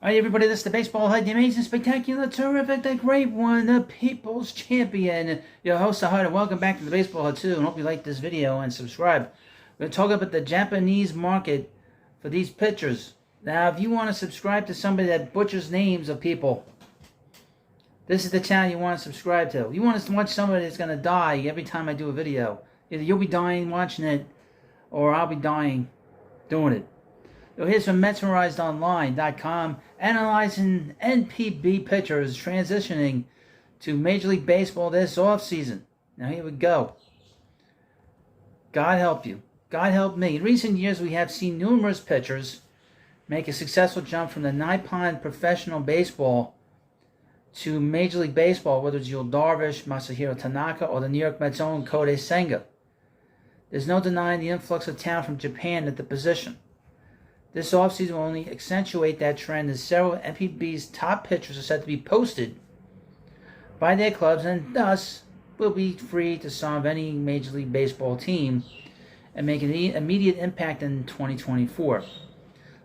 All right, everybody, this is the Baseball Head, the amazing, spectacular, terrific, the great one, the People's Champion, your host, the Heart, and welcome back to the Baseball Head, too, and hope you like this video and subscribe. We're going to talk about the Japanese market for these pitchers. Now, if you want to subscribe to somebody that butchers names of people, this is the channel you want to subscribe to. You want to watch somebody that's going to die every time I do a video. Either you'll be dying watching it, or I'll be dying doing it. So here's from MetsmerizedOnline.com, analyzing NPB pitchers transitioning to Major League Baseball this offseason. Now here we go. God help you. God help me. In recent years, we have seen numerous pitchers make a successful jump from the Nippon professional baseball to Major League Baseball, whether it's Yu Darvish, Masahiro Tanaka, or the New York Mets' own Kodai Senga. There's no denying the influx of talent from Japan at the position. This offseason will only accentuate that trend, as several NPB's top pitchers are said to be posted by their clubs and thus will be free to sign with any Major League Baseball team and make an immediate impact in 2024.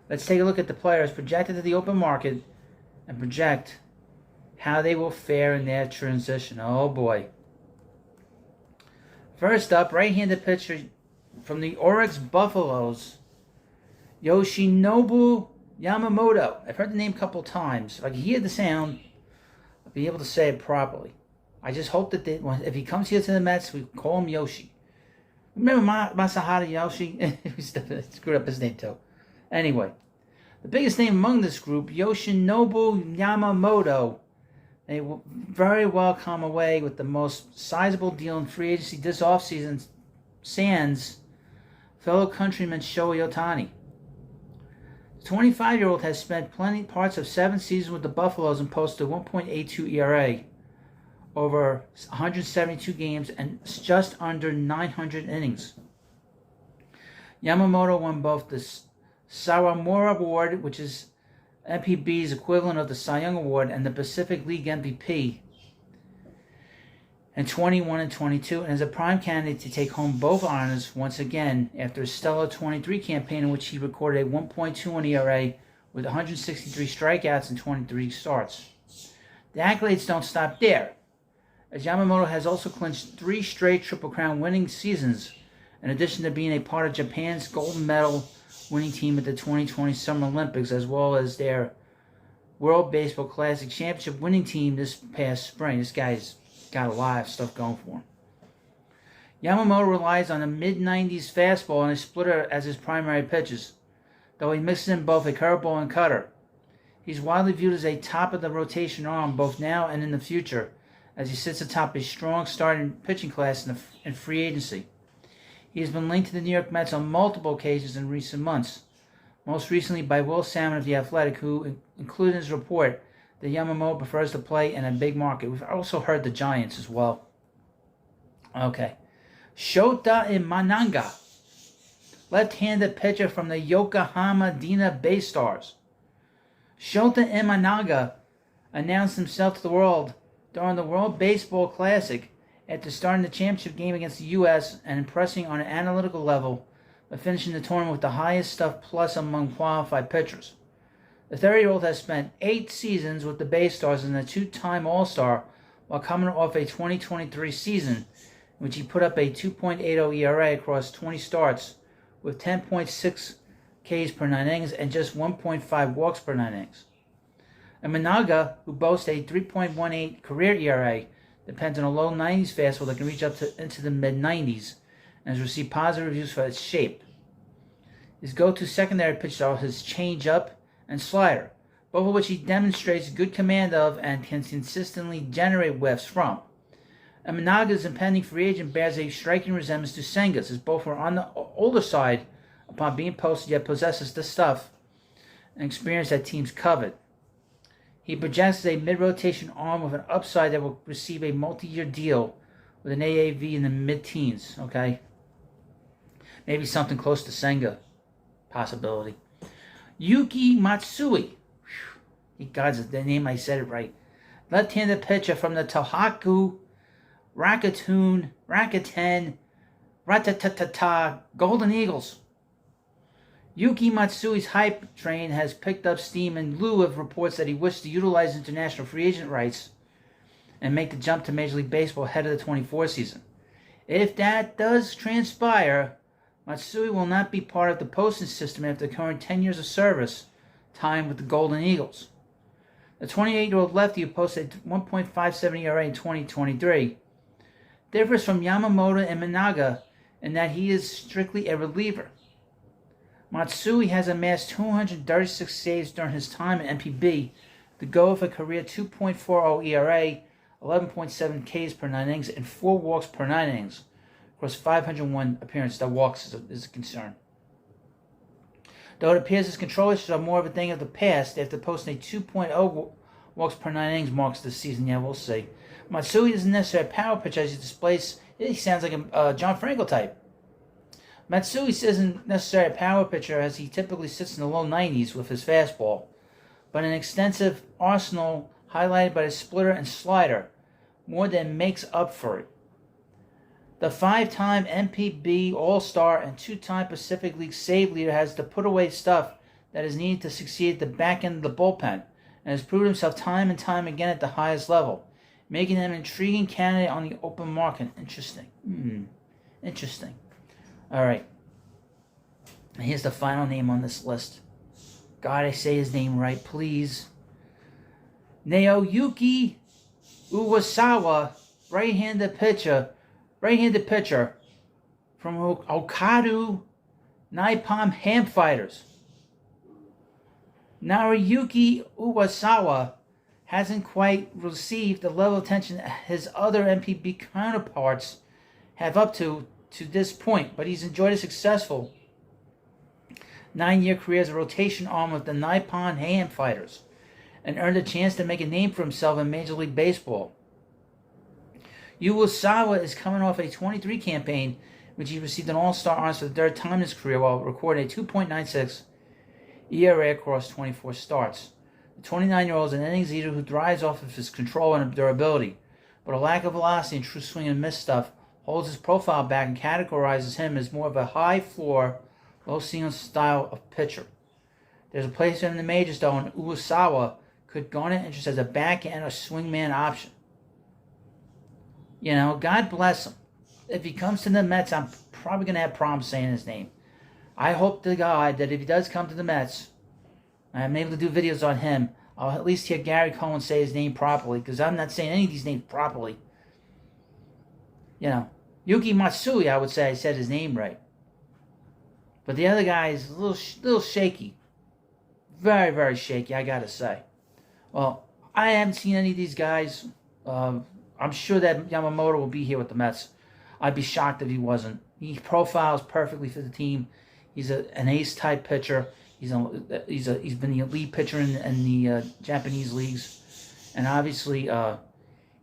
Let's take a look at the players projected to the open market and project how they will fare in their transition. Oh boy. First up, right-handed pitcher from the Oryx Buffaloes, Yoshinobu Yamamoto. I've heard the name a couple times. If I can hear the sound, I'll be able to say it properly. I just hope that if he comes here to the Mets, we call him Yoshi. Remember Masahara Yoshi? We screwed up his name too. Anyway, the biggest name among this group, Yoshinobu Yamamoto. They will very well come away with the most sizable deal in free agency this offseason, sans fellow countryman Shohei Ohtani. The 25-year-old has spent plenty parts of 7 seasons with the Buffaloes and posted a 1.82 ERA over 172 games and just under 900 innings. Yamamoto won both the Sawamura Award, which is NPB's equivalent of the Cy Young Award, and the Pacific League MVP in 21 and 22, and is a prime candidate to take home both honors once again after a stellar 23 campaign in which he recorded a 1.21 ERA with 163 strikeouts and 23 starts. The accolades don't stop there, as Yamamoto has also clinched 3 straight Triple Crown winning seasons, in addition to being a part of Japan's gold medal winning team at the 2020 Summer Olympics, as well as their World Baseball Classic Championship winning team this past spring. This guy's got a lot of stuff going for him. Yamamoto relies on a mid-90s fastball and a splitter as his primary pitches, though he mixes in both a curveball and cutter. He's widely viewed as a top-of-the-rotation arm both now and in the future, as he sits atop a strong starting pitching class in free agency. He has been linked to the New York Mets on multiple occasions in recent months, most recently by Will Salmon of The Athletic, who included in his report that Yamamoto prefers to play in a big market. We've also heard the Giants as well. Okay. Shota Imanaga, left-handed pitcher from the Yokohama Dina Bay Stars. Shota Imanaga announced himself to the world during the World Baseball Classic after starting the championship game against the U.S. and impressing on an analytical level by finishing the tournament with the highest stuff plus among qualified pitchers. The 30-year-old has spent 8 seasons with the Bay Stars and a 2-time All-Star while coming off a 2023 season in which he put up a 2.80 ERA across 20 starts with 10.6 Ks per 9 innings and just 1.5 walks per 9 innings. Imanaga, who boasts a 3.18 career ERA, depends on a low 90s fastball that can reach up into the mid-90s and has received positive reviews for its shape. His go-to secondary pitches are his change-up and slider, both of which he demonstrates good command of and can consistently generate whiffs from. Imanaga's impending free agent bears a striking resemblance to Senga's, as both are on the older side upon being posted, yet possesses the stuff and experience that teams covet. He projects as a mid-rotation arm with an upside that will receive a multi-year deal with an AAV in the mid-teens, okay? Maybe something close to Senga, possibility. Yuki Matsui. God's the name, I said it right. Left-handed pitcher from the Tohaku Rakuten Golden Eagles. Yuki Matsui's hype train has picked up steam in lieu of reports that he wished to utilize international free agent rights and make the jump to Major League Baseball ahead of the 24 season. If that does transpire, Matsui will not be part of the posting system after the current 10 years of service time with the Golden Eagles. The 28-year-old lefty, who posted 1.57 ERA in 2023, differs from Yamamoto and Imanaga in that he is strictly a reliever. Matsui has amassed 236 saves during his time at MPB to go with a career 2.40 ERA, 11.7 Ks per 9 innings, and 4 walks per 9 innings. Of course, 501 appearances. That walks is a concern. Though it appears his control issues are more of a thing of the past, after posting a 2.0 walks per 9 innings marks this season, yeah, we'll see. Matsui isn't necessarily a power pitcher as he displays. He sounds like a John Franco type. Matsui isn't necessarily a power pitcher as he typically sits in the low 90s with his fastball, but an extensive arsenal highlighted by his splitter and slider more than makes up for it. The 5-time MPB All-Star and 2-time Pacific League save leader has to put away stuff that is needed to succeed at the back end of the bullpen and has proved himself time and time again at the highest level, making him an intriguing candidate on the open market. Interesting. Interesting. All right. And here's the final name on this list. God, I say his name right, please. Yuki Uawa, right-handed pitcher from Okadu Nippon Ham Fighters. Yuki Uawa hasn't quite received the level of attention his other MPB counterparts have up to this point, but he's enjoyed a successful 9-year career as a rotation arm with the Nippon Ham Fighters and earned a chance to make a name for himself in Major League Baseball. Uawa is coming off a 23 campaign, which he received an All-Star honors for the third time in his career while recording a 2.96 ERA across 24 starts. The 29-year-old is an innings eater who thrives off of his control and durability, but a lack of velocity and true swing and miss stuff holds his profile back and categorizes him as more of a high-floor, low-ceiling style of pitcher. There's a place for him in the majors, though, and Uawa could garner interest as a back-end or swingman option. You know, God bless him. If he comes to the Mets, I'm probably going to have problems saying his name. I hope to God that if he does come to the Mets, I'm able to do videos on him, I'll at least hear Gary Cohen say his name properly, because I'm not saying any of these names properly. You know, Yuki Matsui, I would say I said his name right. But the other guy is a little shaky. Very, very shaky, I got to say. Well, I haven't seen any of these guys. I'm sure that Yamamoto will be here with the Mets. I'd be shocked if he wasn't. He profiles perfectly for the team. He's an ace-type pitcher. He's been the elite pitcher in the Japanese leagues. And obviously,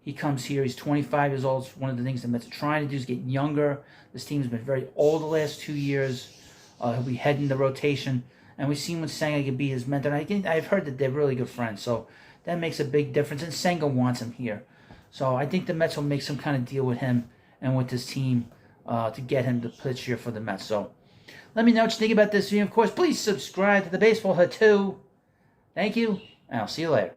he comes here. He's 25 years old. It's one of the things the Mets are trying to do is get younger. This team has been very old the last 2 years. He'll be heading the rotation. And we've seen what Senga can be his mentor. And I've heard that they're really good friends. So that makes a big difference. And Senga wants him here. So I think the Mets will make some kind of deal with him and with this team to get him to pitch here for the Mets. So let me know what you think about this video. Of course, please subscribe to the Baseball Hut too. Thank you, and I'll see you later.